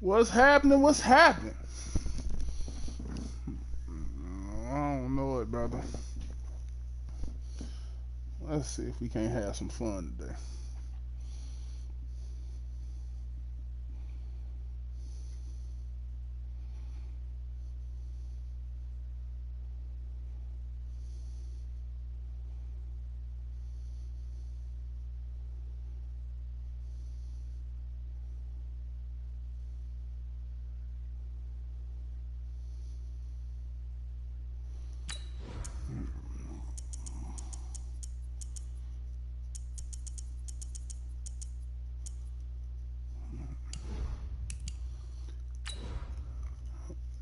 What's happening? What's happening? I don't know it, brother. Let's see if we can't have some fun today.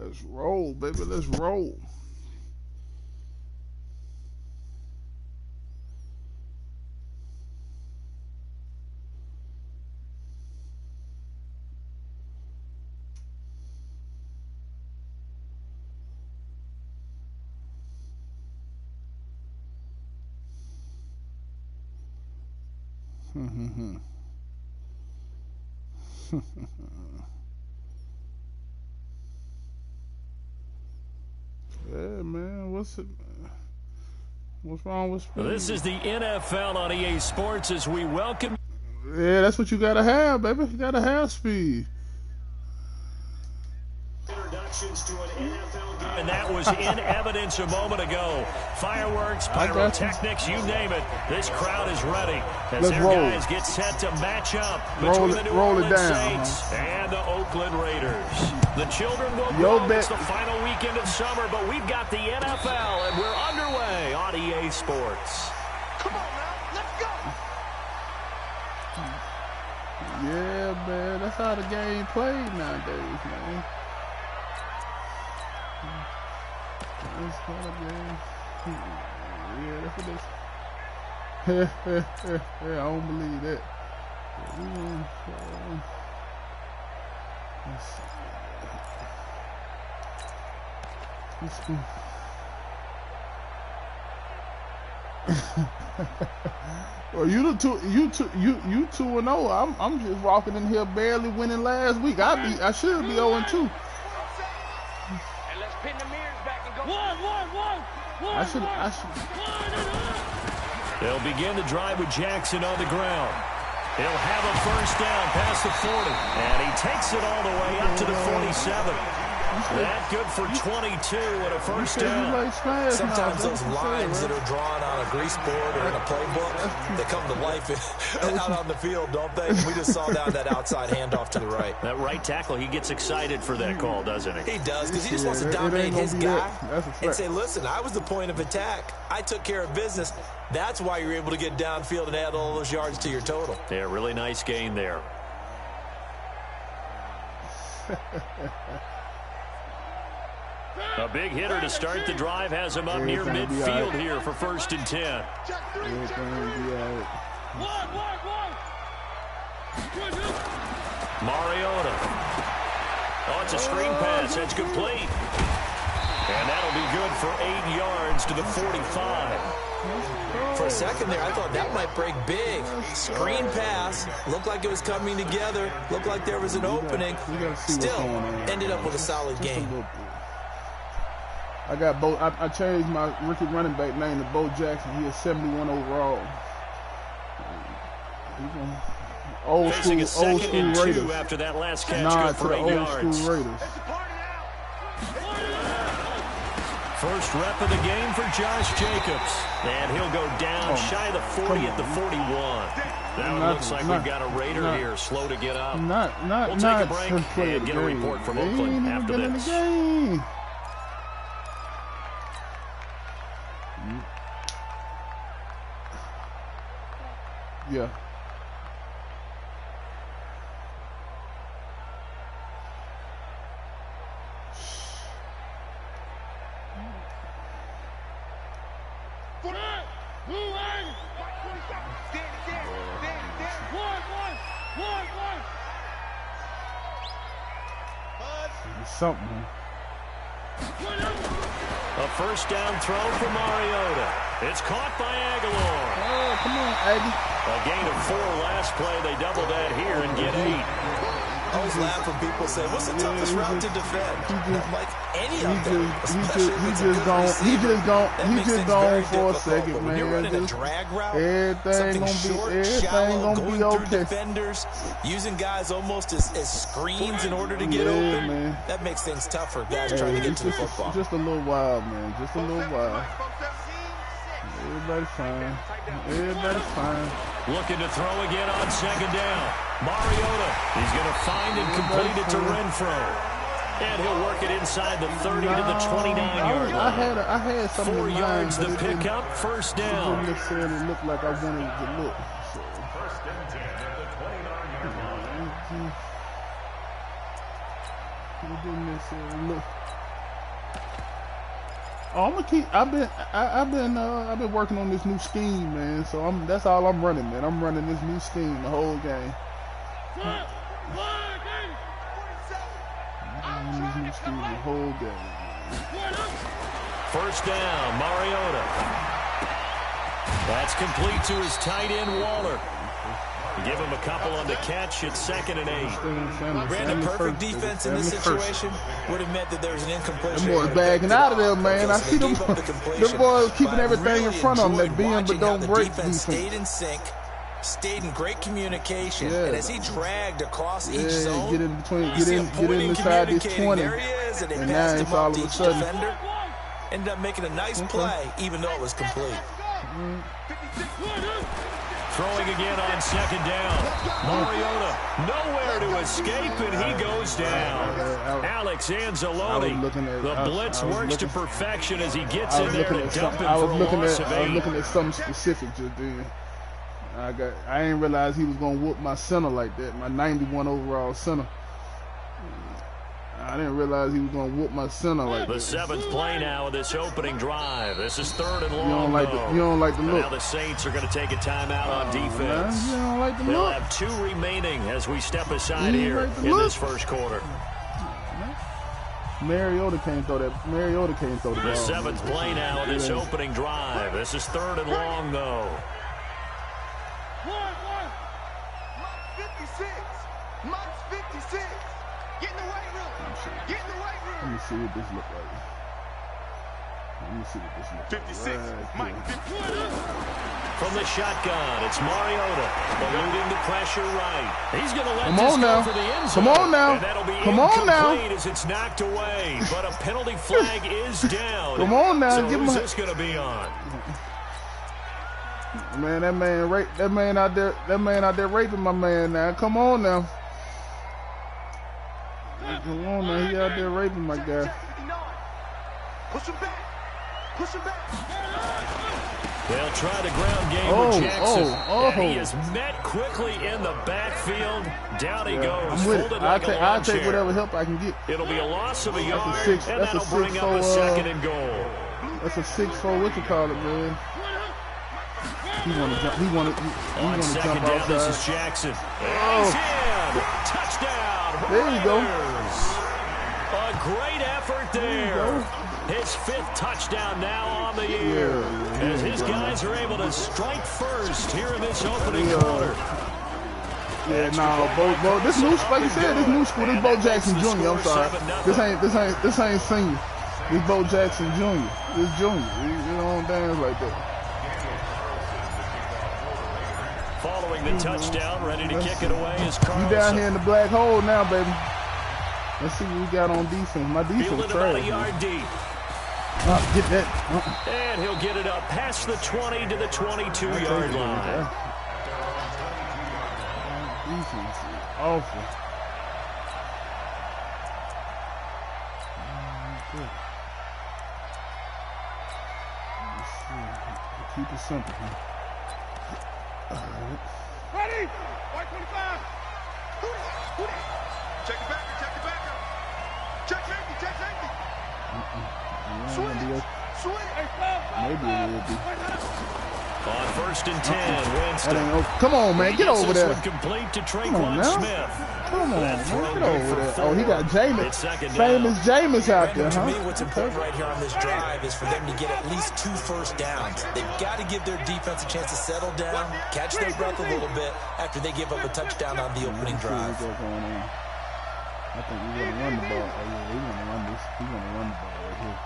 Let's roll, baby. Let's roll. Yeah, man. What's wrong with speed? This is the NFL on EA Sports as we welcome. Yeah, that's what you gotta have, baby. You gotta have speed. Introductions to an NFL game. And that was in evidence a moment ago. Fireworks, pyrotechnics, you name it. This crowd is ready as their guys get set to match up between the New Orleans Saints and the Oakland Raiders. The children will grow. It's the final weekend of summer, but we've got the NFL, and we're underway on EA Sports. Come on now, let's go. Yeah, man. That's how the game played nowadays, man. That's how the game. Yeah, that's what it is. I don't believe that. Let's see. Well, you 2-0. I'm just walking in here barely winning last week. I should be 0-2. And let's pin the mirrors back and go. I should. They'll begin the drive with Jackson on the ground. He'll have a first down past the 40, and he takes it all the way up to the 47. That good for 22 and a first down. Sometimes those lines that are drawn on a grease board or in a playbook, they come to life out on the field, don't they? We just saw that outside handoff to the right. That right tackle, he gets excited for that call, doesn't he? He does, because he just wants to dominate his guy and say, listen, I was the point of attack. I took care of business. That's why you're able to get downfield and add all those yards to your total. Yeah, really nice gain there. A big hitter to start the drive has him up near midfield here for 1st and 10. Mariota. Oh, it's a screen pass. That's complete. And that'll be good for 8 yards to the 45. For a second there, I thought that might break big. Screen pass. Looked like it was coming together. Looked like there was an opening. Still ended up with a solid game. I got Bo. I changed my rookie running back name to Bo Jackson. He is 71 overall. Old school Raiders. After that last catch, for 8 yards. School Raiders. First rep of the game for Josh Jacobs. And he'll go down shy of the 40 at the 41. Now it looks like we've got a Raider here, slow to get up. We'll take a break and get a report from Oakland after this. Yeah. Something. A first down throw for Mariota. It's caught by Aguilar. Oh, come on, Aggie. A gain of 4 last play. They double that here and get 8. I always laugh when people say, "What's the toughest route to defend?" I'm like, any of them. He just gone for a second, man. You're running a drag route. Everything gonna be okay. Defenders using guys almost as screens in order to get open. Man. That makes things tougher. Guys trying to get to the football. Just a little while, man. Just a little while. Everybody's fine. Everybody's fine. Looking to throw again on second down. Mariota. He's going to find and complete it to Renfro. And he'll work it inside the 30 to the 29-yard line. I had something 4 yards to pick up, first down. It didn't necessarily look like I wanted it to look. So. First and 10 at the 29-yard line. It didn't necessarily look. Oh, I'm gonna keep. I've been working on this new scheme, man. So that's all I'm running, man. I'm running this new scheme the whole game. This new scheme the whole game. First down, Mariota. That's complete to his tight end Waller. Give him a couple on the catch at 2nd and 8. Brandon, perfect defense in this situation would have meant that there's an incompletion. Them boys bagging out of there, man. I see them. Them boys keeping everything in front of them. That bend but don't break defense. Stayed in sync, stayed in great communication, and as he dragged across each zone, get in between, get in inside this 20, there he is, and now it's all of a sudden. Defender ended up making a nice play, even though it was complete. Throwing again on second down. Mariota nowhere to escape, and he goes down. Alex Anzalone. The blitz works to perfection as he gets in there to dump him for a loss of 8. I was looking at something specific just then. I didn't realize he was going to whoop my center like that, my 91 overall center. I didn't realize he was going to whoop my center like that. The 7th play now of this opening drive. This is 3rd and long. You don't like the look. Now the Saints are going to take a timeout on defense. You don't like the They'll look. have 2 remaining as we step aside here in this first quarter. Mariota can't throw that. Mariota can't throw the ball. The 7th play now of this opening drive. This is 3rd and long, though. Mike's 56. Mike's 56. Get in the weight room. Get in the weight room. Let me see what this look like. Let me see what this look like. 56. Mike. From the shotgun, it's Mariota eluding the pressure right. He's going to let this go for the end zone. Come on now. And that'll be incomplete as it's knocked away. But a penalty flag is down. Come on now. So who's this going to be on? Man, that man out there raping my man now. Come on now. Come on now, he out there raping my guy. Push him back. Push him back. They'll try the ground game with Jackson. And he is met quickly in the backfield. Down he goes. I'm with it. I'll take whatever help I can get. It'll be a loss of a yard, and that'll bring up a 2nd and goal. That's a 6-4, what you call it, man? He want to jump. He want to jump outside. This is Jackson. He's in. Touchdown. There you go. A great effort there. His 5th touchdown now on the year. As his guys are able to strike first here in this opening quarter. Yeah, Bo, this new, like you said, this new school, this Bo Jackson Jr. I'm sorry. This ain't senior. This Bo Jackson Jr. This junior. You don't dance like that. Following the touchdown, ready to kick it away is Carlson. You down here in the black hole now, baby. Let's see what we got on defense. My defense trash. About a yard deep. Get that. And he'll get it up past the 20 to the 22-yard line. Defense is awful. Let's see. Keep it simple. Ready? White 25. Check the backer. Check the backer. Check safety. Check safety. Swing. Maybe it will be. On 1st and 10, Winston. Come on, man. Get over there. Complete to Traquan Smith. Come on, man. Get over there. Oh, he got Jameis. Famous Jameis out there, huh? To me, what's important right here on this drive is for them to get at least 2 first downs. They've got to give their defense a chance to settle down, catch their breath a little bit after they give up a touchdown on the opening drive. I think he's gonna run the ball. Oh yeah, he's gonna run this. He's gonna run the ball right here.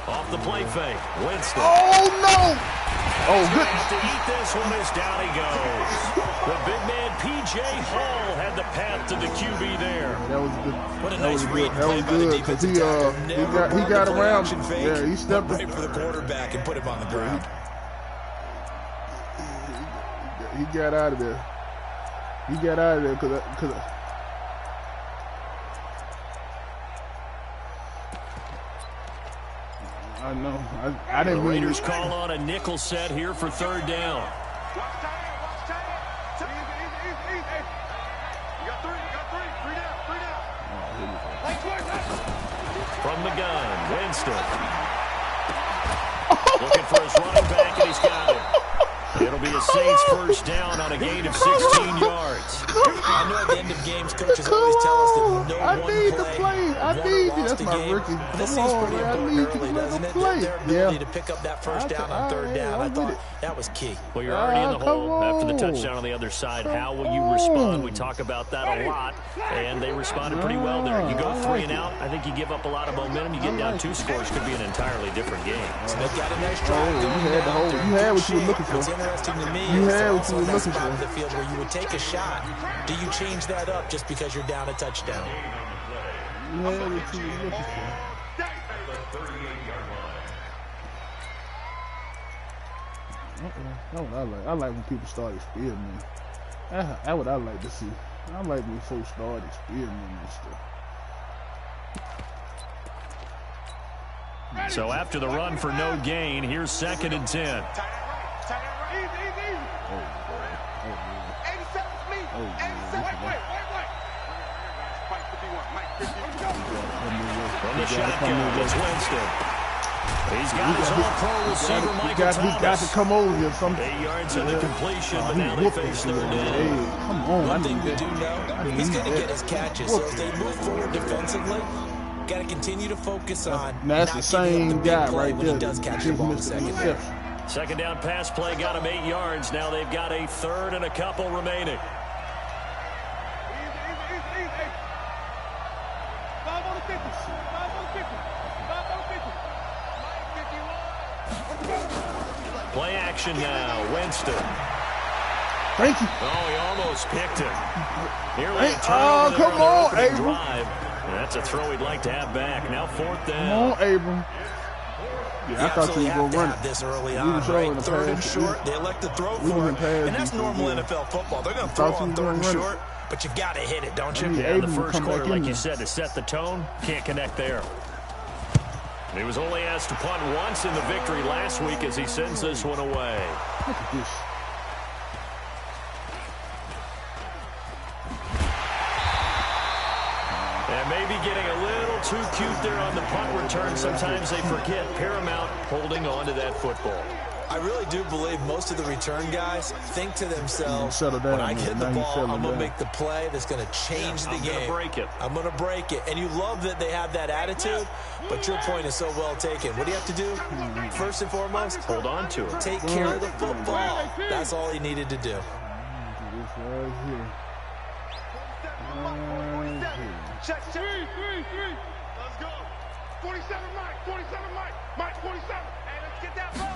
Off the play fake, Winston. Oh no! Oh, good. To eat this one as down he goes. The big man P.J. Hall had the path to the QB there. That was good. What a nice read That was good because he got around. Yeah, he stepped right for the quarterback and put him on the ground. He got out of there. He got out of there because. I know. I didn't The really. Raiders call on a nickel set here for third down. Watch tight end. Easy. You got three. Three down. From the gun, Winston. Looking for his running back, and he's got it. It'll be a Saints first down on a gain of 16 yards. I know at the end of games, coaches always tell us that no one need to play. I need you. That's my rookie. This Come seems on, pretty man. I important need early, you to doesn't let it? him play. Their ability to pick up that first down on third down. I thought that was key. Well, you're already in the hole after the on. touchdown on the other side. How will you respond? We talk about that a lot, and they responded pretty well there. You go 3 and out, I think you give up a lot of momentum. You get down 2 scores, could be an entirely different game. So they've got a nice drive going. You had the whole. You had what you were looking for. What's interesting to me You is had what also you were that looking spot for. of the field where you would take a shot. Do you change that up just because you're down a touchdown? You had what you were looking for. That's what I like. I like when people start experimenting. That's what I like to see. I like when folks start experimenting and stuff. So after the run for no gain, here's 2nd and 10. Tight end right. Easy. Oh, boy. 87's me. 87. Wait. Mike 51. Mike 51. From the shotgun, it's Winston. He's got his all-pro receiver, Michael Thomas. He got to come over here. 8 yards on the completion, but now they face third down. Hey, come on. One thing we do know, he's going to get his catches. So as they move forward defensively, got to continue to focus on That's the same guy right when there. he does catch the ball in the secondary. Second down pass play got him 8 yards. Now they've got a third and a couple remaining. Easy. 5 on the 50. 5 on the 50. 5 on the 50. Mike 51. Play action now. Winston. Thank you. Oh, he almost picked it. Nearly Hey, a turnover there come on on, the opening Abram. drive. And that's a throw he'd like to have back. Now 4th down. Come on, Abram. Yeah, I thought you were going to run it. This early We on, was showing right? the 3rd and pass. short. They elect to throw We for was it. in pass And that's defense, normal yeah. NFL football. They're going to Thought throw you on was 3rd gonna and run it. short, but you've got to hit it, don't you? I need Yeah, in the Abram to first come quarter, back in like you there. said, to set the tone, can't connect there. He was only asked to punt once in the victory last week as he sends this one away. Look at this. And maybe getting a little too cute there on the punt return. Sometimes they forget Paramount holding on to that football. I really do believe most of the return guys think to themselves, Settle down, when I man. get the Now you ball, settle I'm going to down. make the play that's going to change the I'm game. gonna break it. I'm going to break it. And you love that they have that attitude, but your point is so well taken. What do you have to do? First and foremost, Hold on to it. take care of the football. That's all he needed to do. This right here. 47, Mike 47. Check. 3. Let's go. 47, Mike. 47, Mike. Mike 47. Hey, let's get that ball.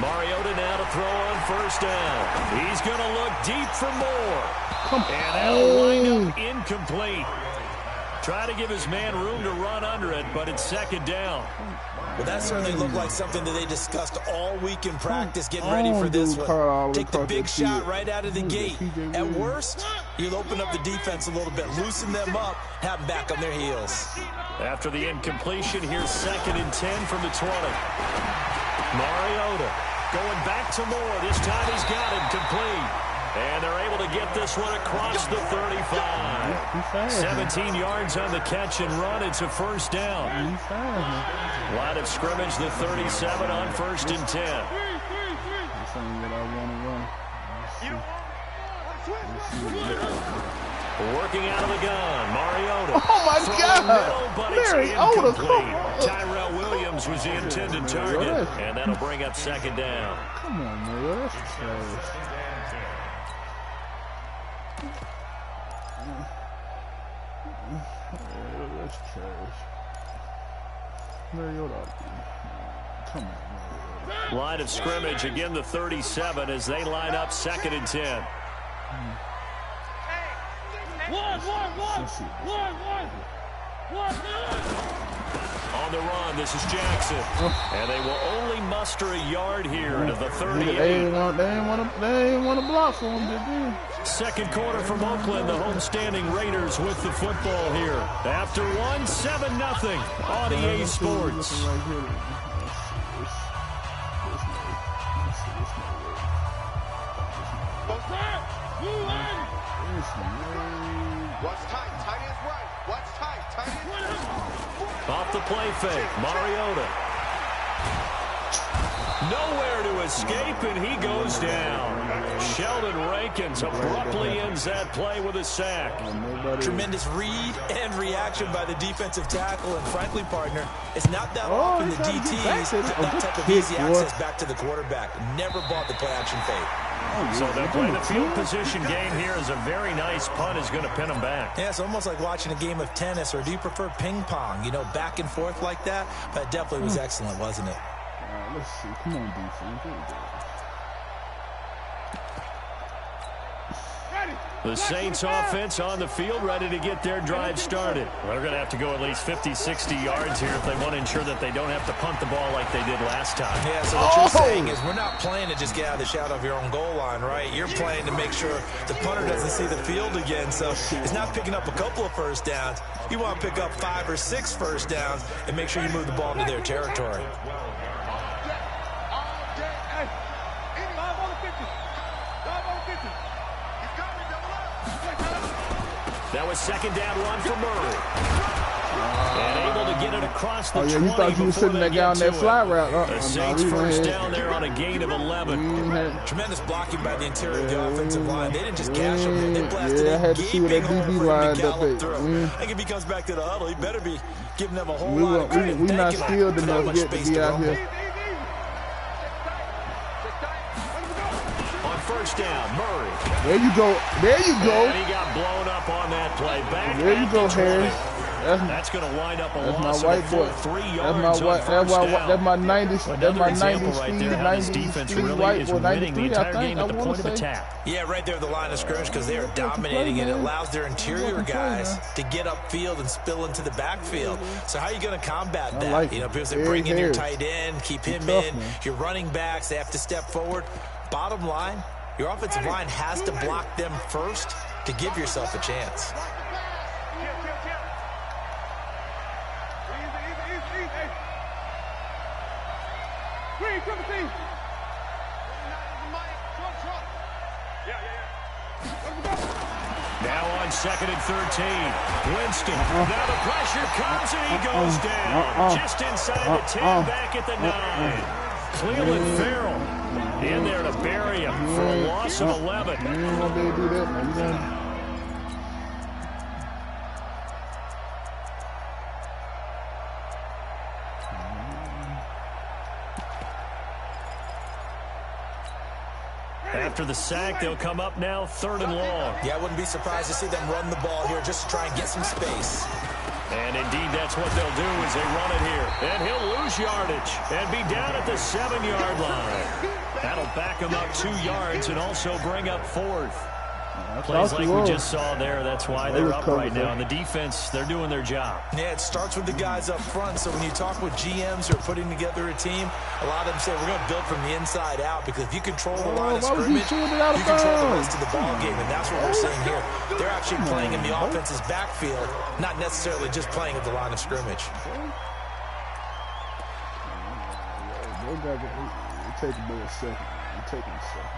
Mariota now to throw on first down. He's going to look deep for more. And that'll wind up incomplete. Try to give his man room to run under it, but it's 2nd down. Well, that certainly looked like something that they discussed all week in practice, getting ready for this one. Take the big shot right out of the gate. At worst, you'll open up the defense a little bit, loosen them up, have them back on their heels. After the incompletion, here's 2nd and 10 from the 20. Mariota going back to Moore. This time he's got it complete. And they're able to get this one across the 35. 17 yards on the catch and run. It's a first down. Line of scrimmage, the 37 on 1st and 10. This ain't what I want to run. Working out of the gun, Mariota. Oh, my God. Middle, but it's Mariota, come incomplete. on. Tyrell Williams was the intended target, and that'll bring up 2nd down. Come on, man. That's trash. That's trash. Mariota. Come on, Mariota. Line of scrimmage, again the 37 as they line up 2nd and 10. On the run, this is Jackson. And they will only muster a yard here to the 38. They didn't want to block for him, did they? Second quarter from Oakland, the homestanding Raiders with the football here. After 7-0 on EA Sports. Watch tight, tight is right. Watch tight, tight is right. Off the play fake, Mariota. Nowhere to escape, and he goes down. Sheldon Rankins abruptly ends that play with a sack. Tremendous read and reaction by the defensive tackle, and frankly, partner, it's not that often the DTs have that type of easy access back to the quarterback. Never bought the play-action fake. So they'll play the field position game here as a very nice punt is going to pin them back. Yeah, it's almost like watching a game of tennis, or do you prefer ping pong? You know, back and forth like that? But it definitely was excellent, wasn't it? Let's see. Come on, defense. Here we go. The Saints offense on the field, ready to get their drive started. They're going to have to go at least 50, 60 yards here if they want to ensure that they don't have to punt the ball like they did last time. Yeah, so what you're saying is we're not playing to just get out of the shadow of your own goal line, right? You're playing to make sure the punter doesn't see the field again. So it's not picking up a couple of first downs. You want to pick up 5 or 6 first downs and make sure you move the ball into their territory. That was 2nd down run for Murray. And able to get it across the 20. You thought you were sitting that guy on that fly route. The Saints first down there on a gain of 11. Tremendous blocking by the interior of the offensive line. They didn't just gash him. They blasted I had to see what that DB lined up at. I think if he comes back to the huddle, he better be giving them a whole lot of credit. We're not skilled enough yet to be out here. First down, Murray. There you go. There you go. And he got blown up on that play. Back there you go, Harris. That's going to wind up a loss of a full 3 yards. That's my 90. That's my 90 right there. How this defense really is winning the entire game at the point of attack. Yeah, right there at the line of scrimmage, because they are dominating, and it allows their interior guys to get upfield and spill into the backfield. So how are you going to combat that? You know, because they bring in your tight end, keep him in. Your running backs, they have to step forward. Bottom line, your offensive line has to block them first to give yourself a chance. Now on 2nd and 13. Winston. Now the pressure comes and he goes down. Just inside the 10, back at the 9. Cleveland Farrell in there to bury him for a loss of 11. You ain't gonna be able to do that, man. After the sack, they'll come up now 3rd and long. Yeah, I wouldn't be surprised to see them run the ball here just to try and get some space. And indeed, that's what they'll do as they run it here. And he'll lose yardage and be down at the 7-yard line. That'll back him up 2 yards and also bring up 4th. Plays like we just saw there. That's why they're up right now. And the defense, they're doing their job. Yeah, it starts with the guys up front. So when you talk with GMs who are putting together a team, a lot of them say we're going to build from the inside out, because if you control the line of scrimmage, you control the rest of the ball game. And that's what we're seeing here. They're actually playing in the offense's backfield, not necessarily just playing at the line of scrimmage. Take a second. Take a second.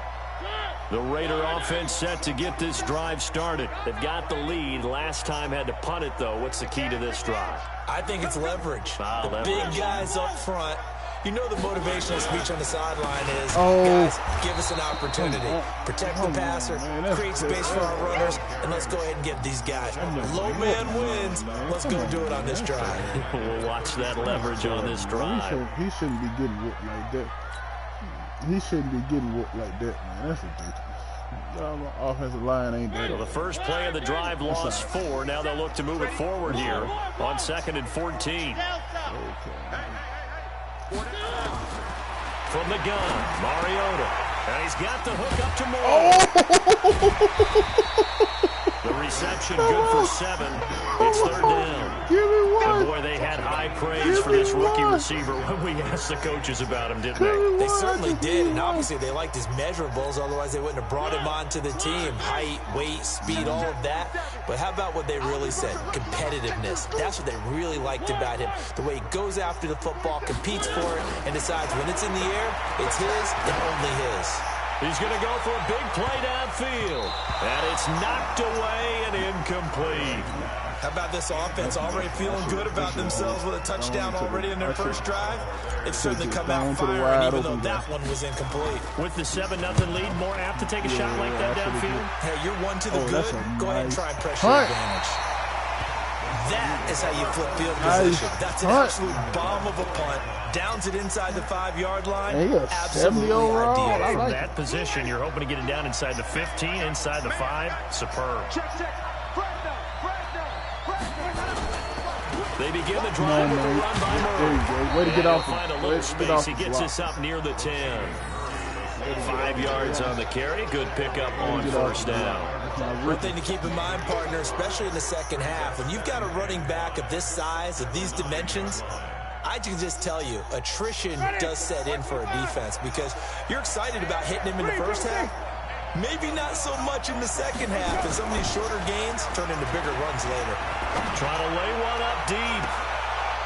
The Raider offense set to get this drive started. They've got the lead. Last time had to punt it, though. What's the key to this drive? I think it's leverage. Big guys up front. You know the motivational speech on the sideline is, guys, give us an opportunity. Protect the passer, create space for our runners, and let's go ahead and get these guys. Low man wins. Let's go do it on this drive. We'll watch that leverage on this drive. He shouldn't be getting whooped like that. He shouldn't be getting whooped like that, man. That's ridiculous. Offensive line ain't there. Well, the first play of the drive lost 4. Now they'll look to move it forward here on 2nd and 14. From the gun, Mariota. And he's got the hook up to Moore. The reception good for 7. It's 3rd down. Give me one. And boy, they had high praise for this rookie receiver when we asked the coaches about him, didn't they? They certainly did, and obviously they liked his measurables, otherwise they wouldn't have brought him onto the team. Height, weight, speed, all of that. But how about what they really said? Competitiveness. That's what they really liked about him. The way he goes after the football, competes for it, and decides when it's in the air, it's his and only his. He's going to go for a big play downfield. And it's knocked away and incomplete. How about this offense already feeling good about themselves with a touchdown already in their first drive? They've certainly come out firing, even though that one was incomplete. With the 7-0 lead, more apt to take a shot like that downfield? Hey, you're one to the good. Go ahead and try and pressure advantage. That is how you flip field position. That's an absolute bomb of a punt. Downs it inside the 5-yard line. Absolutely ideal. From that position, you're hoping to get it down inside the 15, inside the 5. Superb. They begin the drive with a run by Murray. Way to get off. Find a little space. He gets us up near the 10. 5 yards on the carry. Good pickup on 1st down. One thing to keep in mind, partner, especially in the second half, when you've got a running back of this size, of these dimensions, I can just tell you, attrition does set in for a defense because you're excited about hitting him in the first half. Maybe not so much in the second half, and some of these shorter gains turn into bigger runs later. Trying to lay one up deep.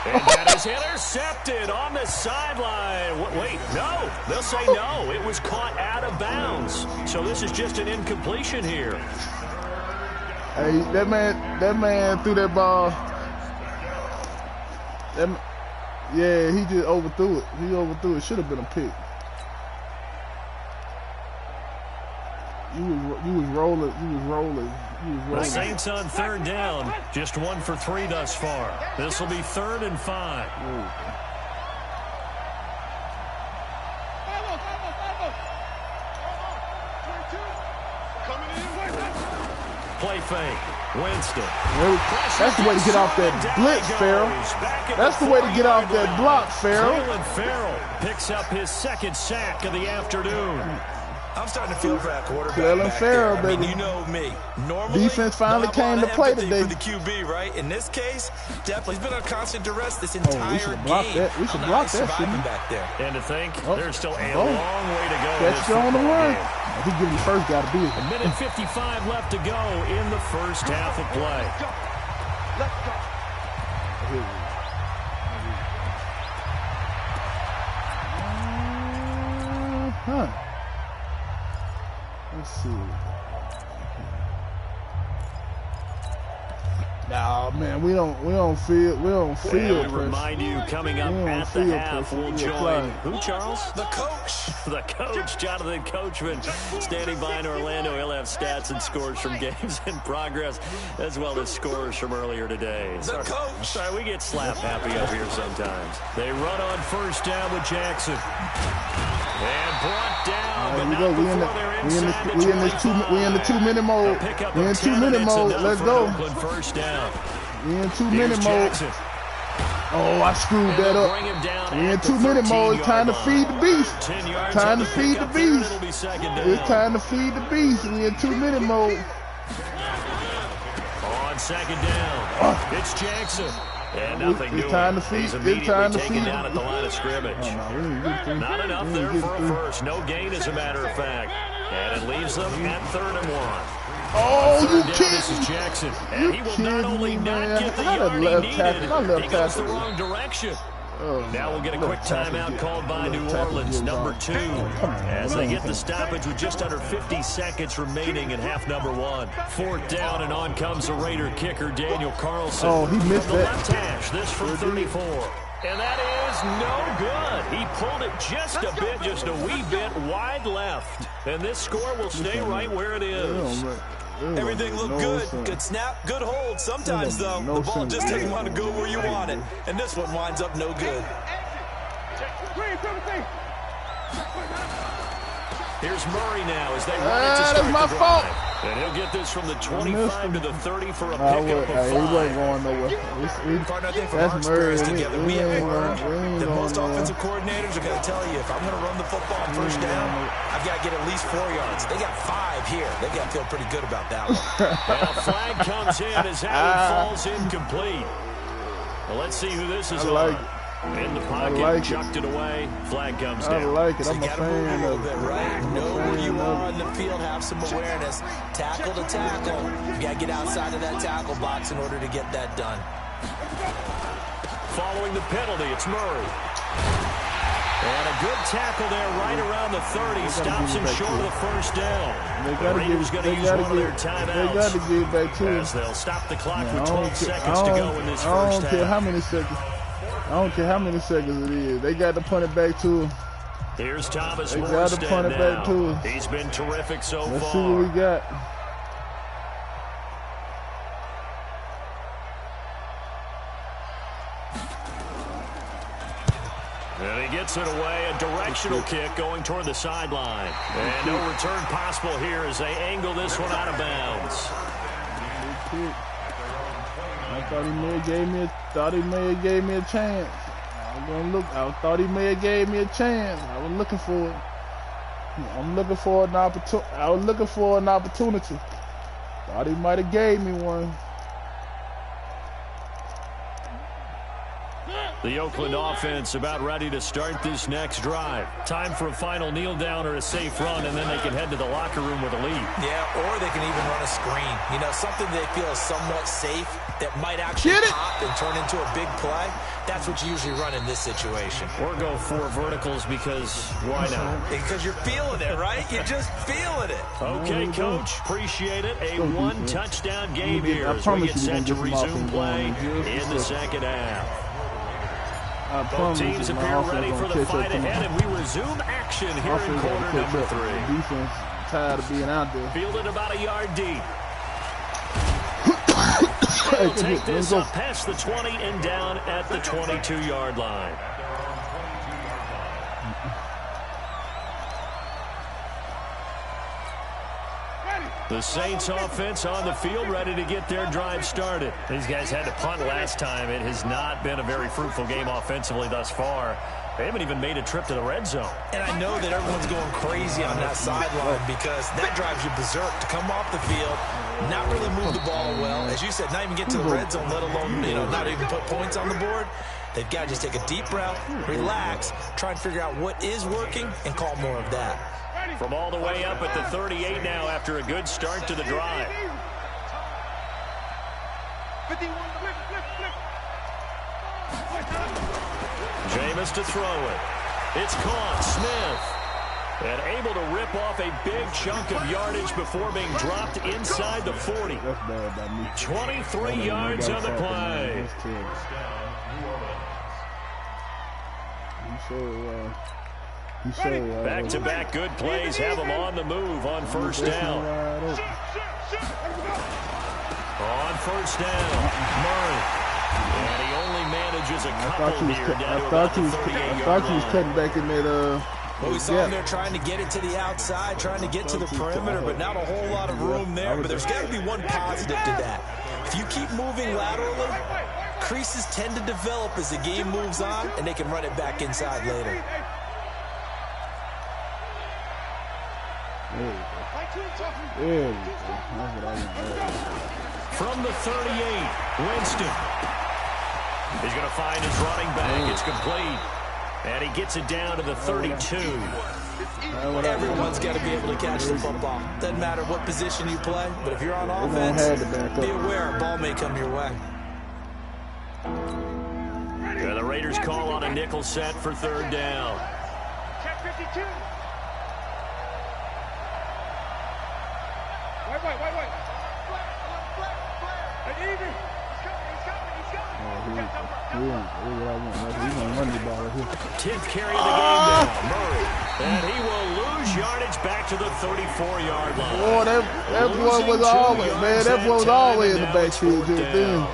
And that is intercepted on the sideline. Wait, no. They'll say no. It was caught out of bounds. So this is just an incompletion here. Hey, that man threw that ball. Yeah, he just overthrew it. He overthrew it. Should have been a pick. You was rolling. The Saints on 3rd down. Just 1 for 3 thus far. This will be 3rd and 5. Play fake. Winston. That's the way to get off that blitz, Farrell. That's the way to get off that block, Farrell. Farrell picks up his 2nd sack of the afternoon. I'm starting to feel for that quarterback. Clelin Farrell, baby. I mean, baby. you know me. Normally, defense finally came to play today. For the QB, right? In this case, definitely he's been on constant duress this entire we should block game. That. We should block that. Back there. And to think, there's still a long way to go. Catch it on the run. He give you first, got to be. A minute 55 left to go in the first half of play. Let's go. Let's see. Nah, man, we don't feel. We remind you, coming up at the half, we'll join who, Charles? The coach. The coach, Jonathan Coachman, standing by in Orlando. He'll have stats and scores from games in progress, as well as scores from earlier today. The coach. Sorry, we get slap happy up here sometimes. They run on 1st down with Jackson. And brought down, but not before they're inside the 25. We in the 2-minute mode. We in 2-minute mode. Let's go. Oakland 1st down. We in 2-minute mode. Oh, I screwed that up. We in 2-minute mode. It's time to feed the beast. Time to feed the beast. It's time to feed the beast. We in 2-minute mode. On 2nd down, it's Jackson. And nothing doing. He's immediately taken down at the line of scrimmage. Not enough there for a first. No gain, as a matter of fact. And it leaves them at 3rd and 1. Oh, you kidding? This is Jackson. And he will not only not get the yard he needed, he goes the wrong direction. Now we'll get a quick timeout called by New Orleans, number 2, as they get the stoppage with just under 50 seconds remaining in half number 1. 4th down, and on comes the Raider kicker, Daniel Carlson. Oh, he missed from the that. left hash, this from 34. And that is no good. He pulled it just a bit, just a wee bit wide left. And this score will stay right where it is. Everything looked good. Good snap, good hold. Sometimes, though, the ball just doesn't want to go where you want it. And this one winds up no good. Here's Murray now as they run it to start that's my the fault. drive. And he'll get this from the 25 to the 30 for a pickup of 5. He wasn't going nowhere. That's Murray. We have learned that most offensive coordinators are going to tell you, if I'm going to run the football on first down, I've got to get at least 4 yards. They got 5 here. They got to feel pretty good about that one. Now a flag comes in as that falls incomplete. Well, let's see who this is on. In the pocket, chucked it away. Flag comes down. I like it. So I'm you a got to move fan a little of bit, right? Know where you are on the field, have some awareness. Tackle to tackle. You got to get outside of that tackle box in order to get that done. Following the penalty, it's Murray. And a good tackle there right around the 30. Stops him short of the first down. The Raiders going to use one of their timeouts. They got to get it back to him. As they'll stop the clock with 12 seconds to go in this first half. I don't care how many seconds. I don't care how many seconds it is. They got to punt it back to him. Here's Thomas They got to punt it back to him. He's been terrific so far. Let's see what we got. And he gets it away. A directional kick going toward the sideline. And no return possible here as they angle this one out of bounds. I thought he may have gave me a chance. I thought he may have gave me a chance. I was looking for it. I'm looking for an opportunity. I was looking for an opportunity. Thought he might have gave me one. The Oakland offense about ready to start this next drive. Time for a final kneel down or a safe run, and then they can head to the locker room with a lead. Yeah, or they can even run a screen. You know, something they feel is somewhat safe that might actually pop and turn into a big play. That's what you usually run in this situation. Or go 4 verticals because why not? Because you're feeling it, right? You're just feeling it. Okay, Coach. Appreciate it. A 1-touchdown game here as we get set to resume play in the second half. Both teams appear ready for the fight ahead, and we resume action here in quarter number 3. Defense tired of being out there. Fielded about a yard deep. They'll take this up past the 20 and down at the 22-yard line. The Saints offense on the field ready to get their drive started. These guys had to punt last time. It has not been a very fruitful game offensively thus far. They haven't even made a trip to the red zone. And I know that everyone's going crazy on that sideline because that drives you berserk to come off the field, not really move the ball well. As you said, not even get to the red zone, let alone, not even put points on the board. They've got to just take a deep breath, relax, try and figure out what is working, and call more of that. From all the way up at the 38 now after a good start to the drive. Jameis to throw it. It's caught. Smith. And able to rip off a big chunk of yardage before being dropped inside the 40. 23 yards on the play. Back-to-back good plays have them on the move on first down. On first down, Murray. And he only manages a couple here down to about the 38-yard line. I thought he was cutting back in that Well, we saw him there trying to get it to the outside, trying to get to the perimeter, but not a whole lot of room there. But there's got to be one positive to that. If you keep moving laterally, creases tend to develop as the game moves on, and they can run it back inside later. There we go. From the 38, Winston. He's going to find his running back. It's complete. And he gets it down to the 32. Everyone's got to be able to catch the football. Doesn't matter what position you play, but if you're on offense, be aware a ball may come your way. And the Raiders call on a nickel set for third down. Check 52. Wait. Tenth carry of the game now, Murray. And he will lose yardage back to the 34-yard line. Boy, that boy was always, man, that boy was always in the backfield just then.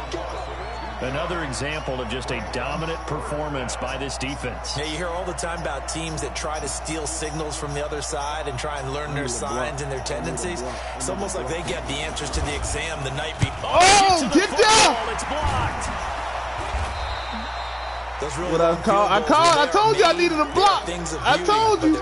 Another example of just a dominant performance by this defense. Yeah, you hear all the time about teams that try to steal signals from the other side and try and learn their signs and their tendencies. It's almost like they get the answers to the exam the night before. Oh, get down! It's blocked. Really I told you I needed a block. I told you.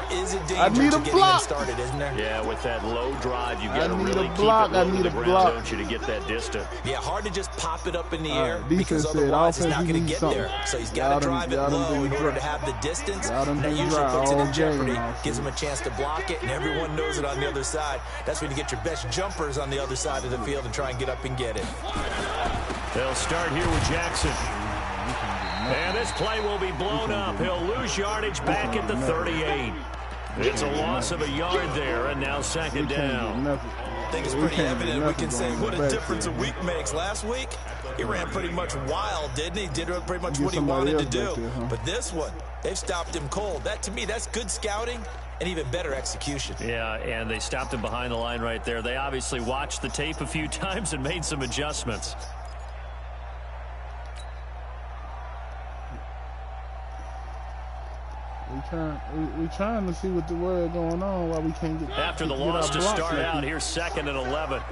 I need a block. Started, isn't there? Yeah, with that low drive, you got to really keep it low to the ground, don't you, to get that distance. Yeah, hard to just pop it up in the air because otherwise it's not going to get there. So he's got to drive it low in order to have the distance. That usually puts it in jeopardy, gives him a chance to block it, and everyone knows it on the other side. That's when you get your best jumpers on the other side of the field and try and get up and get it. They'll start here with Jackson. And this play will be blown up. He'll lose yardage back at the 38. It's a loss of a yard there, and now second down. I think it's pretty evident we can say what a difference a week makes. Last week, he ran pretty much wild, didn't he? Did pretty much what he wanted to do. But this one, they've stopped him cold. That, to me, that's good scouting and even better execution. Yeah, and they stopped him behind the line right there. They obviously watched the tape a few times and made some adjustments. We're trying to see what the word going on while we can't get. After the loss to start out, here's second and 11.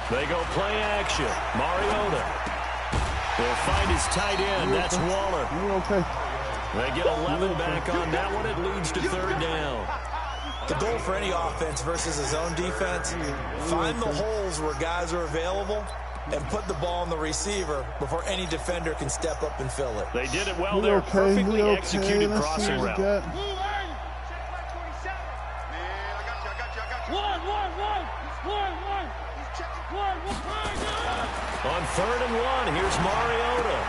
They go play action. Mariota will find his tight end. That's Waller. Okay. They get 11 back on that one. It leads to third down. The goal for any offense versus his own defense, find the holes where guys are available and put the ball on the receiver before any defender can step up and fill it. They did it well there. Perfectly executed crossing route. On third and 1, here's Mariota.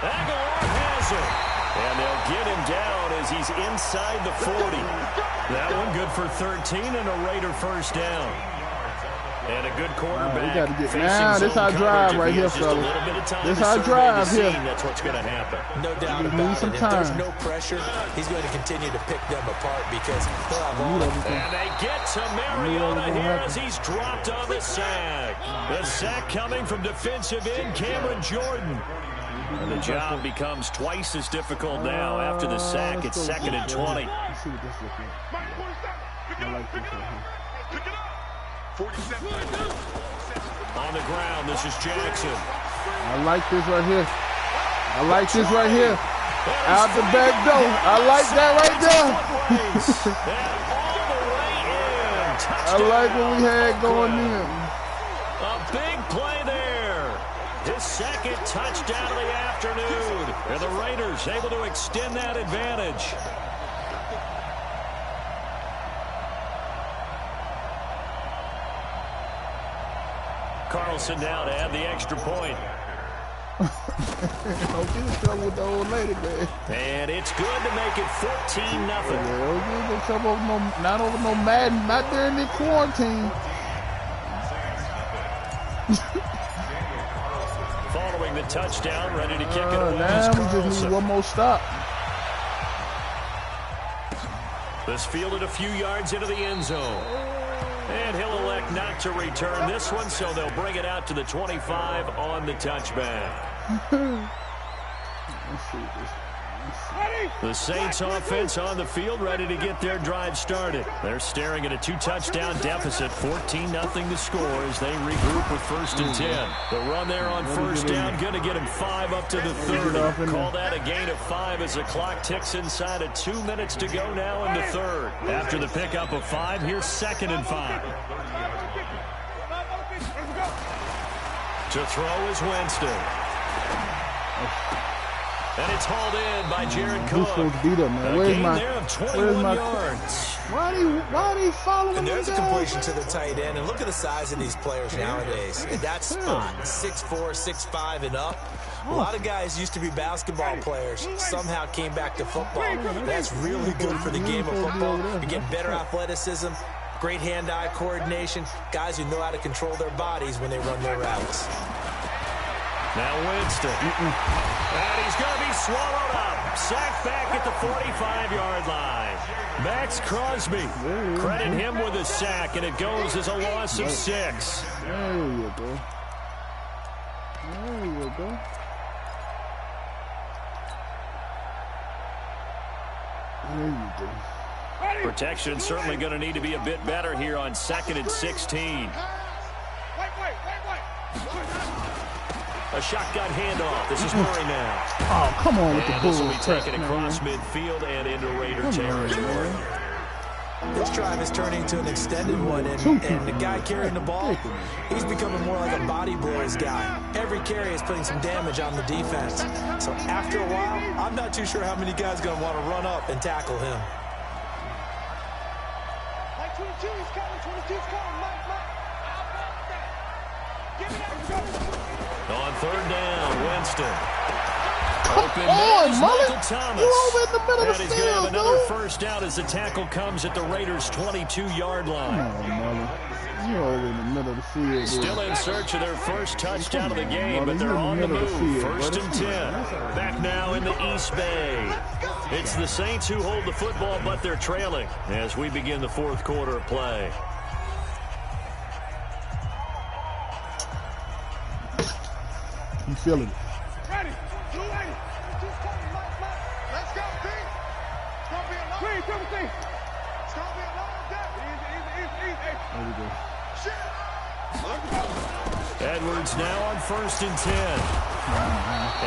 Aguilar has him. And they'll get him down as he's inside the 40. That one good for 13 and a Raider first down. And a good quarterback. Now, this our drive right here, fellas. This our drive here. That's what's going to happen. No doubt about it. If there's no pressure, he's going to continue to pick them apart because he'll have all of them. And they get to Mariota here as he's dropped on the sack. The sack coming from defensive end Cameron Jordan. And the job becomes twice as difficult now after the sack. It's second and 20. Let's see what this looks like. I like this right here. On the ground, this is Jackson. I like this right here. I like this right here. Out the back door. I like that right there. I like what we had going in. A big play there. His second touchdown of the afternoon. And the Raiders able to extend that advantage. Carlson now to add the extra point. Don't get in trouble with the old lady, man. And it's good to make it 14-0. Don't get in trouble not over no Madden, not during the quarantine. Following the touchdown, ready to kick it away. Now we just need one more stop. This fielded a few yards into the end zone. And he'll elect not to return this one, so they'll bring it out to the 25 on the touchback. The Saints offense on the field, ready to get their drive started. They're staring at a 2-touchdown deficit, 14-0 to score as they regroup with first and 10. The run there on first down, going to get him 5 up to the 30. Call that a gain of 5 as the clock ticks inside of 2 minutes to go now in the third. After the pickup of 5, here's second and 5. To throw is Winston. And it's hauled in by Jared Cook. Where's my yards? Why are they following And there's me a down? completion to the tight end. And look at the size of these players nowadays. In that spot, 6'4", 6'5", and up. A lot of guys used to be basketball players. Somehow came back to football. That's really good for the game of football. You get better athleticism, great hand-eye coordination, guys who know how to control their bodies when they run their routes. Now Winston. And he's going to be swallowed up. Sacked back at the 45-yard line. Max Crosby. Credit him with a sack, and it goes as a loss of 6. There you go. There you go. There you go. Protection certainly going to need to be a bit better here on 2nd and 16. A shotgun handoff. This is Murray now. Oh, come on with the This will be bull taken across midfield and into Raider territory. This drive is turning into an extended one, and the guy carrying the ball, he's becoming more like a body blows guy. Every carry is putting some damage on the defense. So after a while, I'm not too sure how many guys are going to want to run up and tackle him. Like 22, he's coming. 22's coming. Mike. Give me that. On 3rd down, Winston. Come on, Mullet. Thomas. You over in the middle of the He's going to have field, another dude. first down as the tackle comes at the Raiders' 22-yard line. Come on, Mullet. You're over in the middle of the field, dude. Still in search of their first touchdown of the game, but they're on the move. 1st and 10. Back now in the East Bay. It's the Saints who hold the football, but they're trailing as we begin the 4th quarter of play. You feeling it? Ready. Let's go, P. It's going to be a long day. It's going to be a long day. Easy. There we go. Edwards now on 1st and 10.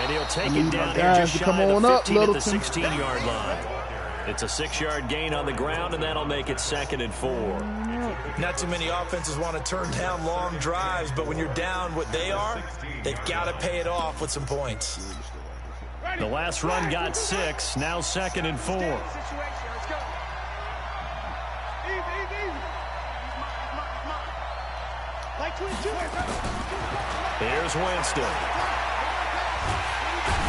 And he'll take it down here guys just to shy come of on the up, 15 at the Littleton. 16-yard line. It's a 6-yard gain on the ground, and that'll make it 2nd and 4. Not too many offenses want to turn down long drives, but when you're down what they are, they've got to pay it off with some points. The last run got 6, now 2nd and 4. Let's go. Easy. Like 22. Here's Winston.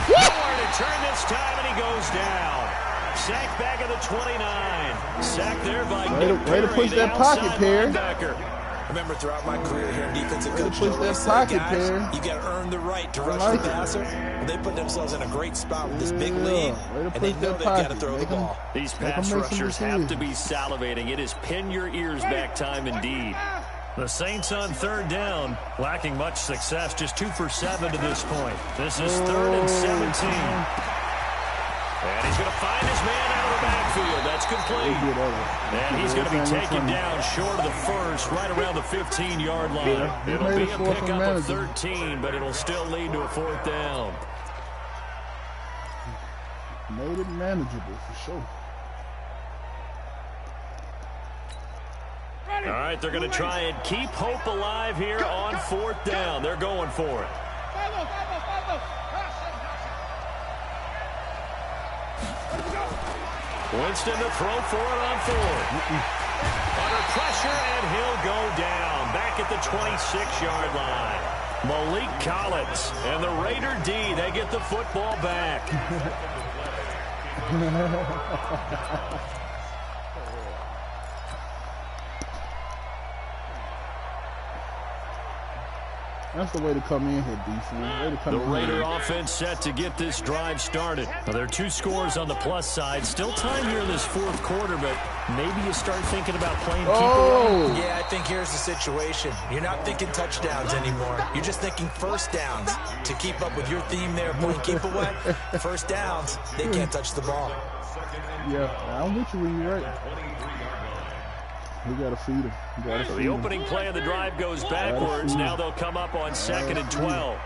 Nowhere to turn this time, and he goes down. Sack back at the 29. Sack there by Nick Way to push that pocket, Perry. Remember, throughout my career here in defensive coaching, push that pocket, Perry. you got to earn the right to rush like the it. passer. They put themselves in a great spot with this big lead, and they know they've got to throw the ball. These pass rushers have to be salivating. It is pin your ears back time indeed. The Saints on 3rd down, lacking much success, just 2 for 7 to this point. This is 3rd and 17. And he's going to find his man out of the backfield. That's complete. And he's going to be taken down short of the first, right around the 15-yard line. It'll be a pickup of 13, but it'll still lead to a 4th down. Made it manageable for sure. All right, they're going to try and keep hope alive here on 4th down. They're going for it. Winston to throw for it on 4th. Under pressure, and he'll go down. Back at the 26-yard line. Malik Collins and the Raider D, they get the football back. That's the way to come in here, defense. The Raider offense set to get this drive started. Now, there are 2 scores on the plus side. Still time here in this 4th quarter, but maybe you start thinking about playing keep away. Yeah, I think here's the situation. You're not thinking touchdowns anymore. You're just thinking first downs. To keep up with your theme there, playing keep away, first downs, they can't touch the ball. Yeah, I'm with you when you're right. We got to feed him. So the opening play of the drive goes backwards. Now they'll come up on 2nd and 12.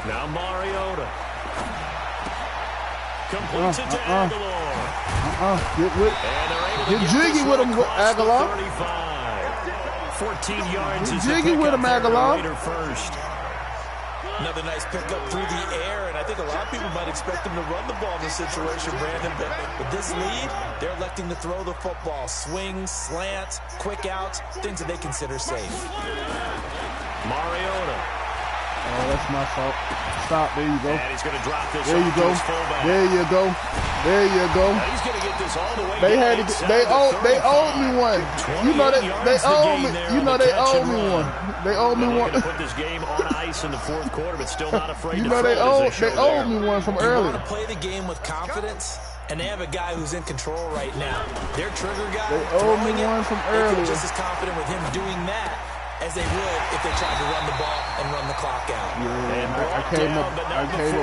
Now Mariota. Completes it to Aguilar. Get jiggy with him, Aguilar. 14 yards is jiggy with him, Aguilar. Raider first. Another nice pickup through the air, and I think a lot of people might expect him to run the ball in this situation, Brandon, but with this lead, they're electing to throw the football. Swings, slants, quick outs, things that they consider safe. Mariota. Oh, that's my fault. Stop. There you go. And he's going to drop this There you go. There you go. There you go. Now he's going to get this all the way. They had to. They owed me one. You know they owed me. You know they owed me one. They owed me one. Put this game on ice in the fourth quarter, but still not afraid. You know they owed me one from earlier. You want to play the game with confidence, and they have a guy who's in control right now. Their trigger guy. They owed me one from earlier. They're just as confident with him doing that as they would if they tried to run the ball and run the clock out. Yeah, I came up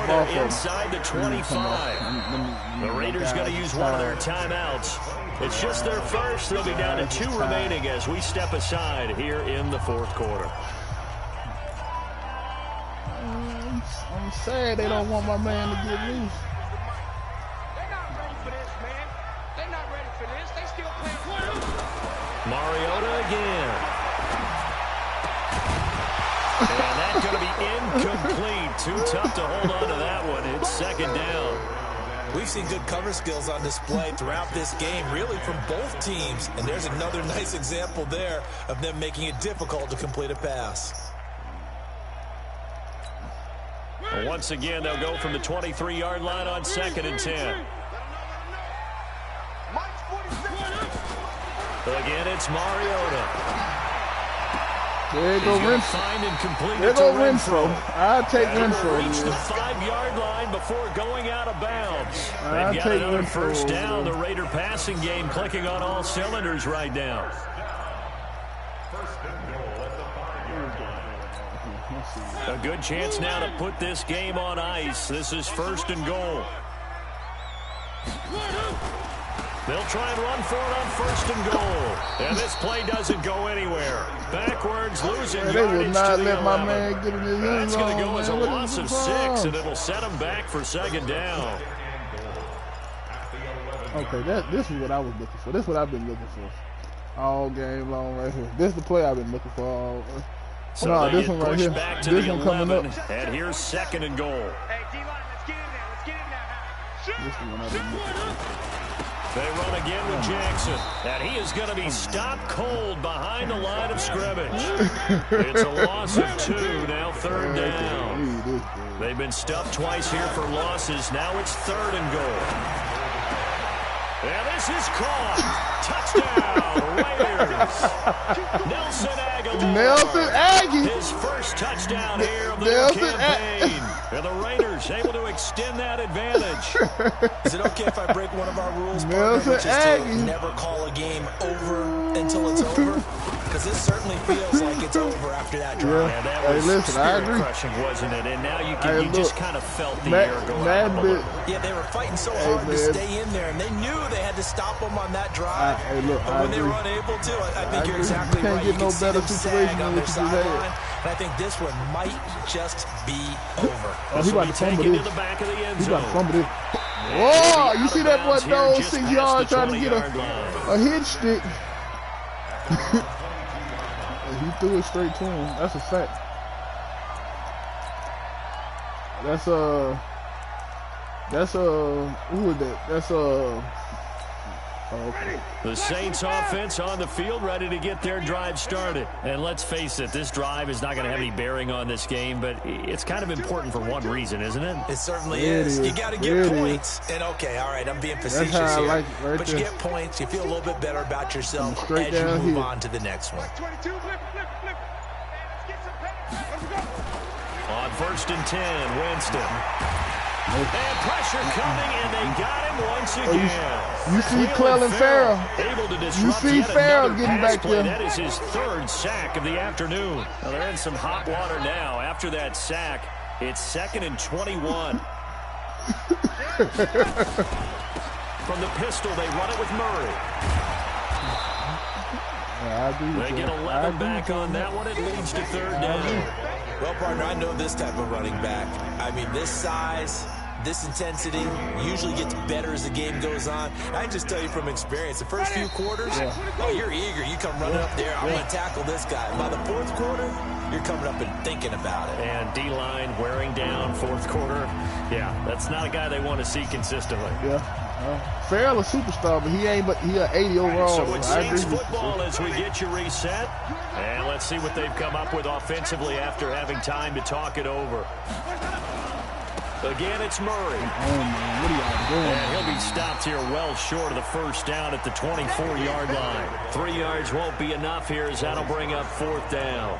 off of inside the 25. The Raiders going to use one of their timeouts. It's just their first. They'll be down to 2 remaining as we step aside here in the fourth quarter. I'm sad they don't want my man to get loose. They're not ready for this, man. They're not ready for this. They still playing. Mariota again. And that's going to be incomplete. Too tough to hold on to that one. It's second down. We've seen good cover skills on display throughout this game, really from both teams. And there's another nice example there of them making it difficult to complete a pass. Well, once again, they'll go from the 23-yard line on 2nd and 10. Again, it's Mariota. There you go, Renfro. There go Renfro. I'll take Renfro. Reach the 5-yard line before going out of bounds. They've got another first down. The Raider passing game clicking on all cylinders right now. A good chance now to put this game on ice. This is 1st and goal. They'll try and run for it on 1st and goal. And this play doesn't go anywhere. Backwards, losing yardage. They will not let my man get in his end zone. That's going to go as a loss of 6, and it'll set him back for 2nd down. Okay, this is what I was looking for. This is what I've been looking for all game long right here. This is the play I've been looking for all. So no, this one right here. Back to this the one 11, coming up. And here's 2nd and goal. Hey, D-line, let's get in there. Let's get in there. This one I've been looking for. They run again with Jackson, and he is going to be stopped cold behind the line of scrimmage. It's a loss of 2, now 3rd down. They've been stuffed twice here for losses. Now it's 3rd and goal. And this is caught. Touchdown, Raiders. Nelson Agholor. His first touchdown here of the campaign. And the Raiders able to extend that advantage. Is it okay if I break one of our rules, partner, which is to never call a game over until it's over? Because this certainly feels like it's over after that drive. Yeah, that was crushing, wasn't it? And now you just kind of felt the air going out. Yeah, they were fighting so hard to stay in there, and they knew they had to stop them on that drive. But when they were unable to, I think you're exactly right. You can see them sag on their sideline. And I think this one might just be over. Oh, he about to fumble this. He about to fumble this. Whoa, you see that boy those 6 yards trying to get a hit stick. He threw it straight to him. That's a fact. Who is that? Okay. The Saints offense on the field, ready to get their drive started. And let's face it, this drive is not going to have any bearing on this game, but it's kind of important for one reason, isn't it? It certainly is. You got to get points. And okay, all right, I'm being facetious here. But you get points, you feel a little bit better about yourself as you move on to the next one. On 1st and 10, Winston. And pressure coming, and they got him once again. You see Clelin Farrell. You see Farrell getting back there. That is his 3rd sack of the afternoon. Well, they're in some hot water now. After that sack, it's 2nd and 21. From the pistol, they run it with Murray. They get 11 back on that one. It leads to 3rd down. Well, partner, I know this type of running back. I mean, this size, this intensity usually gets better as the game goes on. I just tell you from experience, the first few quarters, oh, you're eager. You come running up there, I'm going to tackle this guy. And by the 4th quarter, you're coming up and thinking about it. And D-line wearing down 4th quarter. Yeah, that's not a guy they want to see consistently. Yeah. Farrell a superstar, but he an 80 overall. So it's Saints football as we get you reset. And let's see what they've come up with offensively after having time to talk it over. Again, it's Murray. Oh, man. What are y'all doing? And he'll be stopped here well short of the first down at the 24-yard line. 3 yards won't be enough here as that'll bring up 4th down.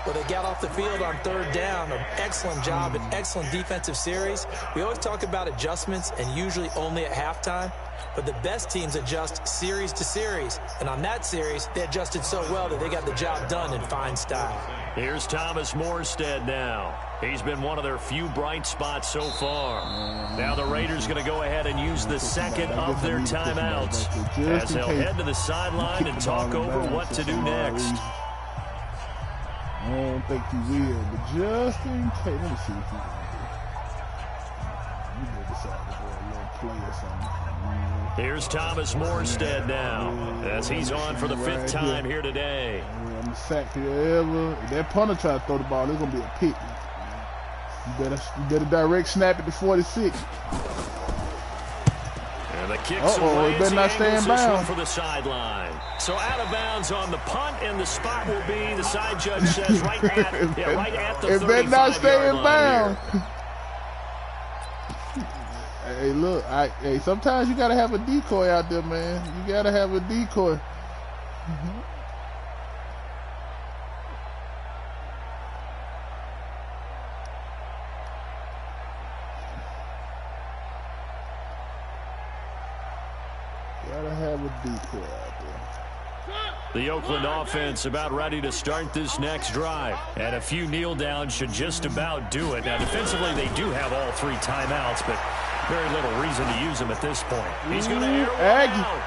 Well, they got off the field on 3rd down. An excellent job, an excellent defensive series. We always talk about adjustments and usually only at halftime. But the best teams adjust series to series. And on that series, they adjusted so well that they got the job done in fine style. Here's Thomas Morstead now. He's been one of their few bright spots so far. Now the Raiders going to go ahead and use the second of their timeouts as they'll head to the sideline and talk over what to do next. I don't think he will, but just in case, let me see if he's going to do. You may decide to go a little play or something. Here's Thomas Morstead now as he's on for the 5th time here today. I'm the sack ever. If that punter try to throw the ball, it's going to be a pick. You better direct snap at the 46. And the kick's away it better not stay in bounds for the sideline. So out of bounds on the punt, and the spot will be, the side judge says, right at the 35-yard line. It better not stay in bounds. Hey, look, hey, sometimes you gotta have a decoy out there, man. You gotta have a decoy. Gotta have a decoy out there. The Oakland offense about ready to start this next drive. And a few kneel downs should just about do it. Now, defensively, they do have all 3 timeouts, but very little reason to use them at this point. He's going to air one out.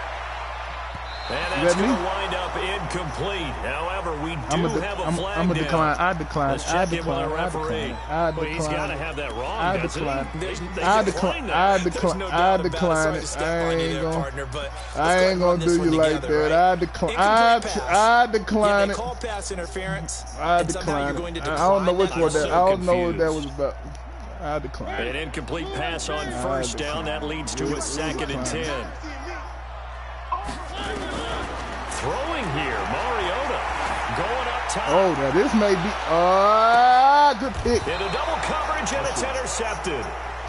And that's going to wind up incomplete. However, we do have a flag I'm going to decline. I decline. Let's check in with the referee. Well, he's got to have that wrong, I decline. I decline. I decline it. I ain't going to do you like that. I decline. I decline it. Call pass interference. I decline it. I don't know which one that. I don't know what that was about. I decline. An incomplete pass on 1st down. That leads to a 2nd and 10. Throwing here, Mariota going up top. Oh, now this may be good pick. Into double coverage, and it's intercepted.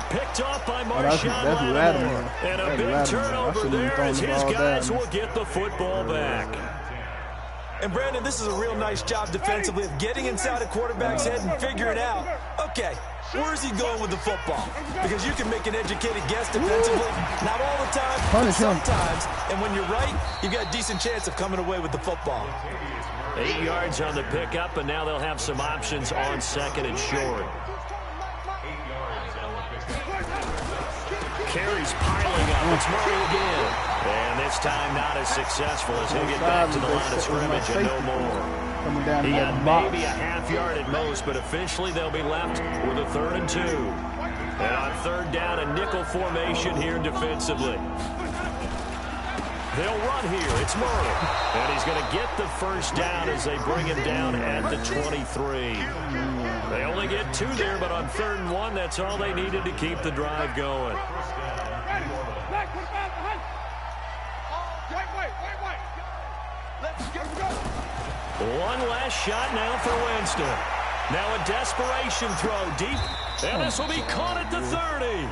Picked off by Marshawn Lattimore. And a big turnover there as his guys will get the football back. And Brandon, this is a real nice job defensively of getting inside a quarterback's head and figuring out, okay, where's he going with the football? Because you can make an educated guess defensively. Not all the time, but sometimes. And when you're right, you've got a decent chance of coming away with the football. 8 yards on the pickup, and now they'll have some options on 2nd and short. Carries piling up. It's Murray again. And this time not as successful as he'll get back to the line of scrimmage and no more. He got maybe a half-yard at most, but officially they'll be left with a 3rd and 2. And on 3rd down, a nickel formation here defensively. They'll run here. It's Murray. And he's going to get the 1st down as they bring him down at the 23. They only get 2 there, but on 3rd and 1, that's all they needed to keep the drive going. One last shot now for Winston. Now a desperation throw deep, and this will be caught at the 30.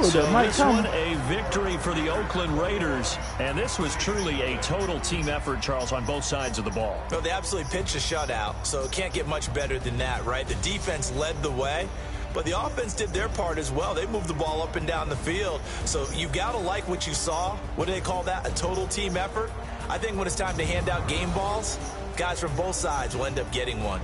So this one a victory for the Oakland Raiders, and this was truly a total team effort, Charles, on both sides of the ball. Well, they absolutely pitched a shutout, so it can't get much better than that, right? The defense led the way, but the offense did their part as well. They moved the ball up and down the field, so you got to like what you saw. What do they call that? A total team effort? I think when it's time to hand out game balls, guys from both sides will end up getting one.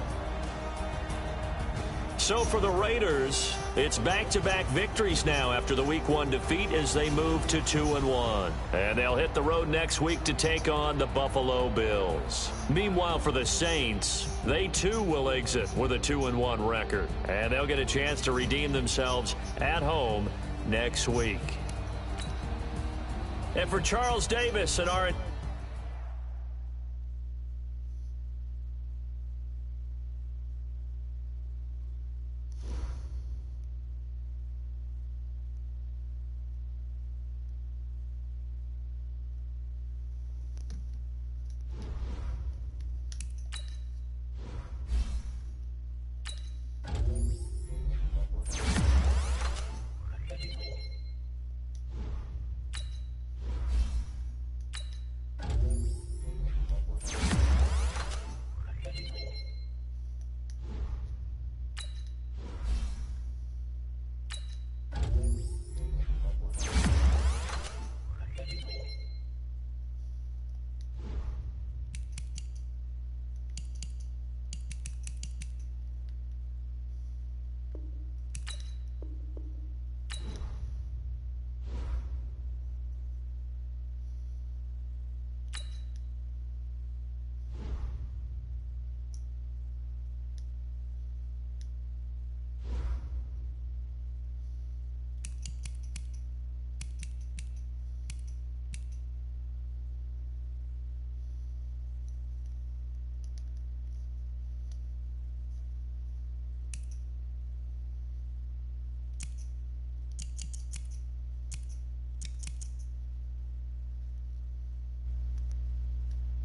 So for the Raiders, it's back-to-back victories now after the Week 1 defeat as they move to 2-1. And they'll hit the road next week to take on the Buffalo Bills. Meanwhile, for the Saints, they too will exit with a 2-1 record. And they'll get a chance to redeem themselves at home next week. And for Charles Davis and our